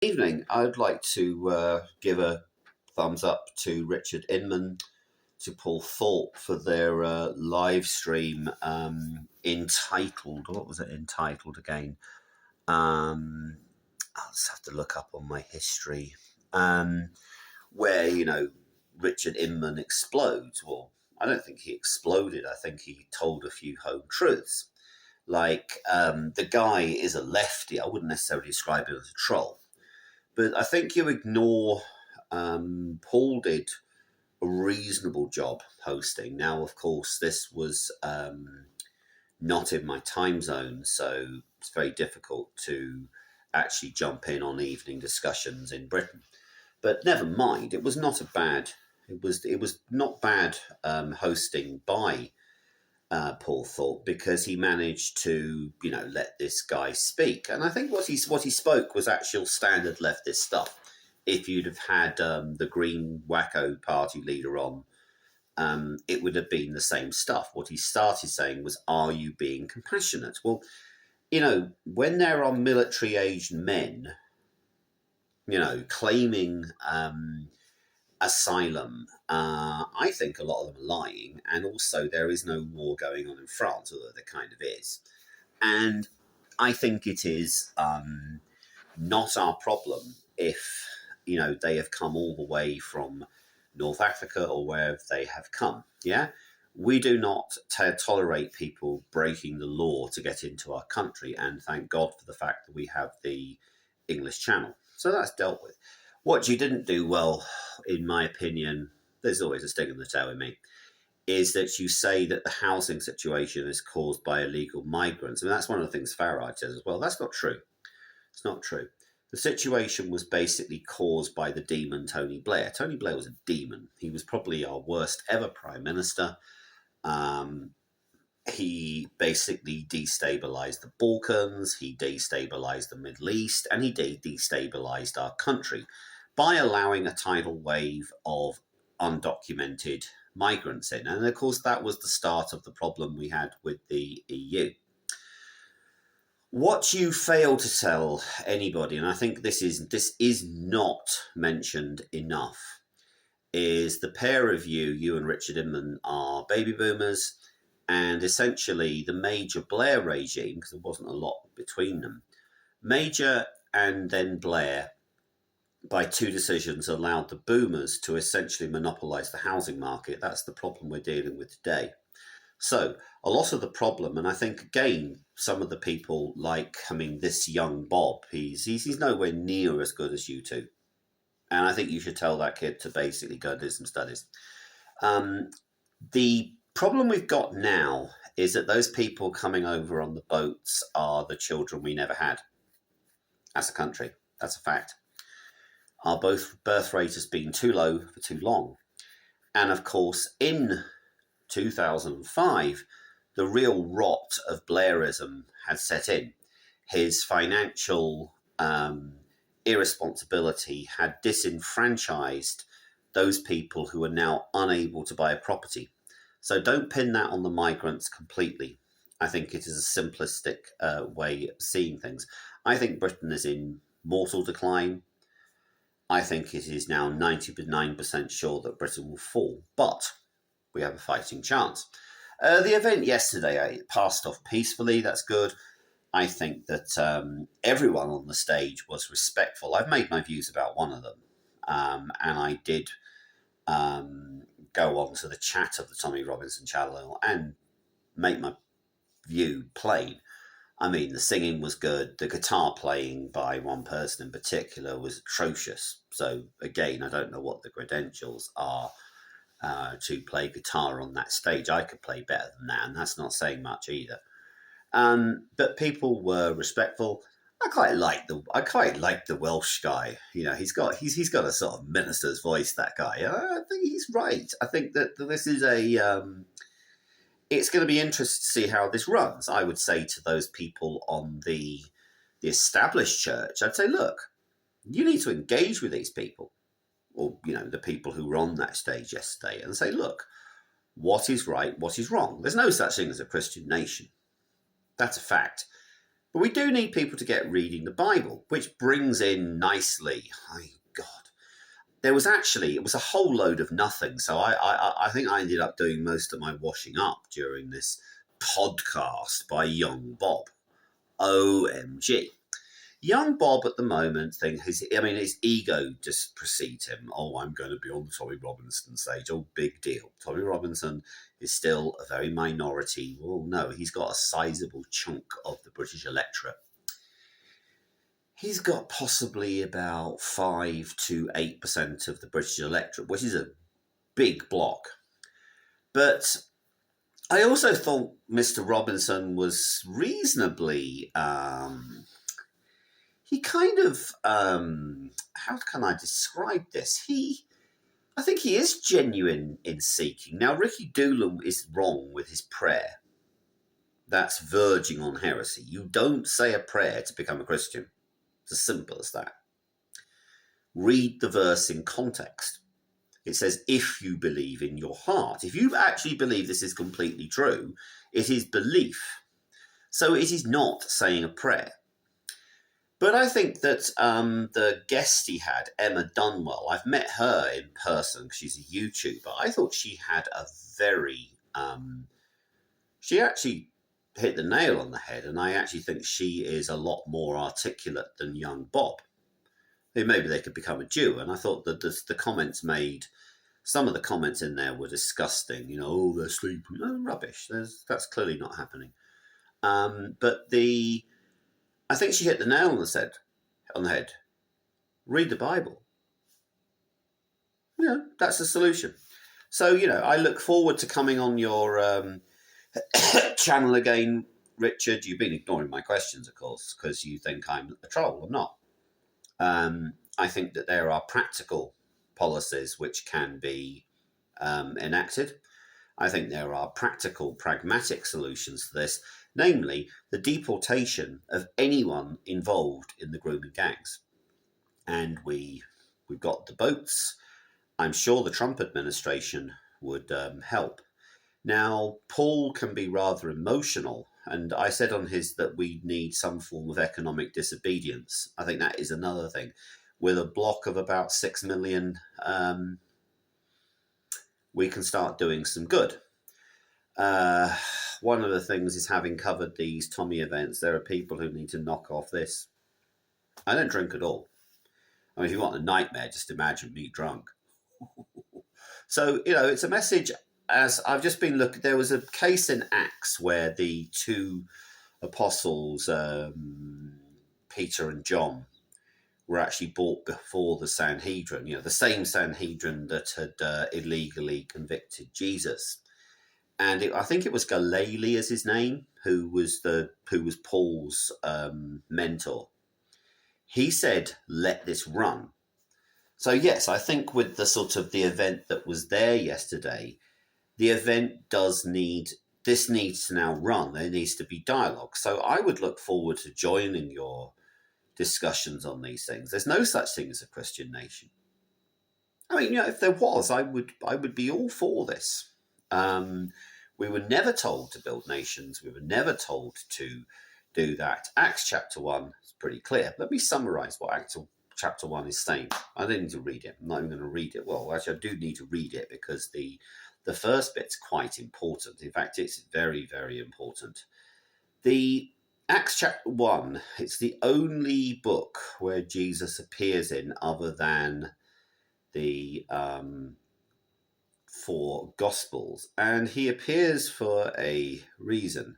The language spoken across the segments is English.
Evening. I'd like to give a thumbs up to Richard Inman, to Paul Thorpe for their live stream entitled, what was it entitled again? I'll just have to look up on my history. Where, Richard Inman explodes. Well, I don't think he exploded. I think he told a few home truths. Like, the guy is a lefty. I wouldn't necessarily describe him as a troll. But I think you ignore Paul did a reasonable job hosting. Now, of course, this was not in my time zone, so it's very difficult to actually jump in on evening discussions in Britain. But never mind, it was not a bad. It was not bad hosting by Paul Thorpe, because he managed to let this guy speak, and I think what he spoke was actual standard leftist stuff. If you'd have had the Green Wacko Party leader on, it would have been the same stuff. What he started saying was, "Are you being compassionate?" Well, when there are military-aged men, claiming asylum, I think a lot of them are lying, and also there is no war going on in France, although there kind of is. And I think it is not our problem if they have come all the way from North Africa or wherever they have come. Yeah, we do not tolerate people breaking the law to get into our country, and thank God for the fact that we have the English Channel, so that's dealt with. What you didn't do well, in my opinion, there's always a sting in the tail with me, is that you say that the housing situation is caused by illegal migrants. I mean, that's one of the things Farage says as well. That's not true. It's not true. The situation was basically caused by the demon Tony Blair. Tony Blair was a demon. He was probably our worst ever prime minister. He basically destabilized the Balkans, he destabilized the Middle East, and he destabilized our country by allowing a tidal wave of undocumented migrants in. And of course, that was the start of the problem we had with the EU. What you fail to tell anybody, and I think this is not mentioned enough, is the pair of you and Richard Inman, are baby boomers, and essentially the Major Blair regime, because there wasn't a lot between them, Major and then Blair, by two decisions, allowed the boomers to essentially monopolise the housing market. That's the problem we're dealing with today. So a lot of the problem, and I think, again, some of the people this young Bob, he's nowhere near as good as you two. And I think you should tell that kid to basically go do some studies. The problem we've got now is that those people coming over on the boats are the children we never had as a country. That's a fact. Our birth rate has been too low for too long. And of course, in 2005, the real rot of Blairism had set in. His financial irresponsibility had disenfranchised those people who are now unable to buy a property. So don't pin that on the migrants completely. I think it is a simplistic way of seeing things. I think Britain is in mortal decline. I think it is now 99% sure that Britain will fall, but we have a fighting chance. The event yesterday passed off peacefully. That's good. I think that everyone on the stage was respectful. I've made my views about one of them, and I did go on to the chat of the Tommy Robinson channel and make my view plain. I mean, the singing was good. The guitar playing by one person in particular was atrocious. So again, I don't know what the credentials are to play guitar on that stage. I could play better than that, and that's not saying much either. But people were respectful. I quite like the Welsh guy. He's got a sort of minister's voice. That guy. I think he's right. I think that this is it's going to be interesting to see how this runs. I would say to those people on the established church, I'd say, look, you need to engage with these people, or the people who were on that stage yesterday, and say, look, what is right, what is wrong. There's no such thing as a Christian nation. That's a fact. But we do need people to get reading the Bible, which brings in nicely, God, it was a whole load of nothing. So I think I ended up doing most of my washing up during this podcast by Young Bob. OMG. Young Bob at the moment his ego just precedes him. Oh, I'm going to be on the Tommy Robinson stage. Oh, big deal. Tommy Robinson is still a very minority. Well, no, he's got a sizable chunk of the British electorate. He's got possibly about 5 to 8% of the British electorate, which is a big block. But I also thought Mr. Robinson was reasonably, he kind of, how can I describe this? I think he is genuine in seeking. Now, Ricky Doolan is wrong with his prayer. That's verging on heresy. You don't say a prayer to become a Christian. It's as simple as that. Read the verse in context. It says, if you believe in your heart. If you actually believe this is completely true, it is belief. So it is not saying a prayer. But I think that the guest he had, Emma Dunwell, I've met her in person because she's a YouTuber. I thought she had a very... she actually hit the nail on the head, and I actually think she is a lot more articulate than young Bob. Maybe they could become a Jew, and I thought that the comments made, some of the comments in there were disgusting. Oh, they're sleeping. No, rubbish. That's clearly not happening. But I think she hit the nail on the head. Read the Bible. That's the solution. So, I look forward to coming on your channel again, Richard. You've been ignoring my questions, of course, because you think I'm a troll. I'm not. I think that there are practical policies which can be enacted. I think there are practical, pragmatic solutions to this, namely the deportation of anyone involved in the grooming gangs. And we've got the boats. I'm sure the Trump administration would help. Now, Paul can be rather emotional, and I said on his that we need some form of economic disobedience. I think that is another thing. With a block of about 6 million, we can start doing some good. One of the things is, having covered these Tommy events, there are people who need to knock off this. I don't drink at all. I mean, if you want a nightmare, just imagine me drunk. So, it's a message. As I've just been looking, there was a case in Acts where the two apostles, Peter and John, were actually brought before the Sanhedrin, the same Sanhedrin that had illegally convicted Jesus. And I think it was Galilei as his name, who was Paul's mentor. He said, let this run. So yes, I think with the sort of the event that was there yesterday, the event needs to now run. There needs to be dialogue. So I would look forward to joining your discussions on these things. There's no such thing as a Christian nation. I mean, if there was, I would be all for this. We were never told to build nations. We were never told to do that. Acts chapter 1 is pretty clear. Let me summarize what Acts chapter 1 is saying. I don't need to read it. I'm not even going to read it. Well, actually, I do need to read it because the first bit's quite important. In fact, it's very, very important. The Acts chapter 1, it's the only book where Jesus appears in other than the 4 Gospels. And he appears for a reason.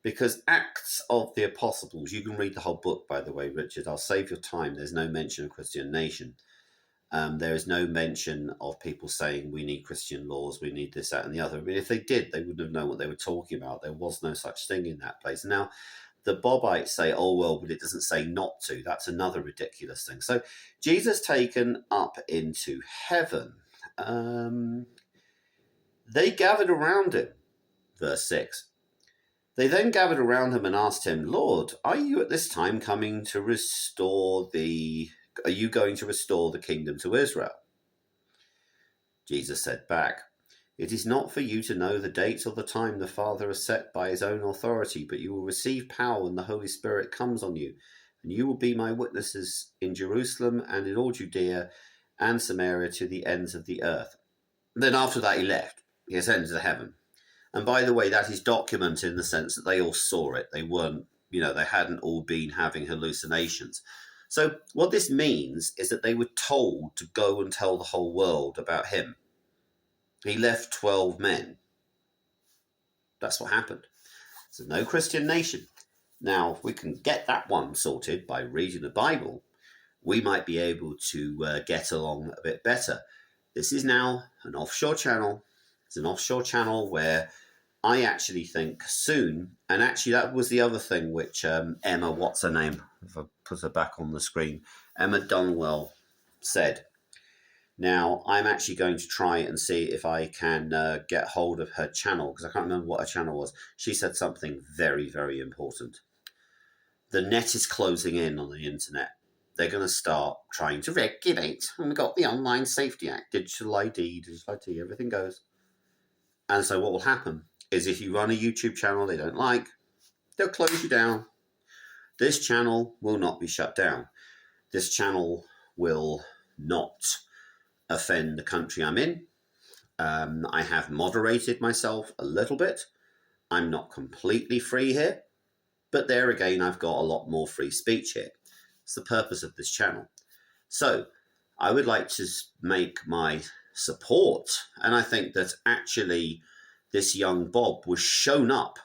Because Acts of the Apostles, you can read the whole book, by the way, Richard. I'll save your time. There's no mention of Christian nation. There is no mention of people saying we need Christian laws, we need this, that, and the other. I mean, if they did, they wouldn't have known what they were talking about. There was no such thing in that place. Now, the Bobites say, oh, well, but it doesn't say not to. That's another ridiculous thing. So Jesus taken up into heaven. They gathered around him, verse 6. They then gathered around him and asked him, Lord, are you at this time going to restore the kingdom to Israel? Jesus said back, It is not for you to know the date or the time the Father has set by his own authority, but you will receive power when the Holy Spirit comes on you, and you will be my witnesses in Jerusalem and in all Judea and Samaria to the ends of the earth. Then after that he left. He ascended to heaven. And by the way, that is documented in the sense that they all saw it. They weren't, they hadn't all been having hallucinations. So what this means is that they were told to go and tell the whole world about him. He left 12 men. That's what happened. So no Christian nation. Now, if we can get that one sorted by reading the Bible, we might be able to get along a bit better. This is now an offshore channel. It's an offshore channel where I actually think soon, and actually that was the other thing which Emma, what's her name, if I put her back on the screen, Emma Dunwell said. Now, I'm actually going to try and see if I can get hold of her channel, because I can't remember what her channel was. She said something very, very important. The net is closing in on the internet. They're going to start trying to regulate. And we've got the Online Safety Act, digital ID, everything goes. And so what will happen is if you run a YouTube channel they don't like, they'll close you down. This channel will not be shut down. This channel will not offend the country I'm in. I have moderated myself a little bit. I'm not completely free here, but there again, I've got a lot more free speech here. It's the purpose of this channel. So I would like to make my support, and I think that actually this young Bob was shown up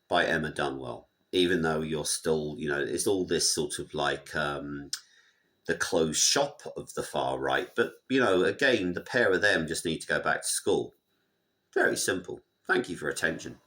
by Emma Dunwell, even though you're still, it's all this sort of like the closed shop of the far right. But, again, the pair of them just need to go back to school. Very simple. Thank you for attention.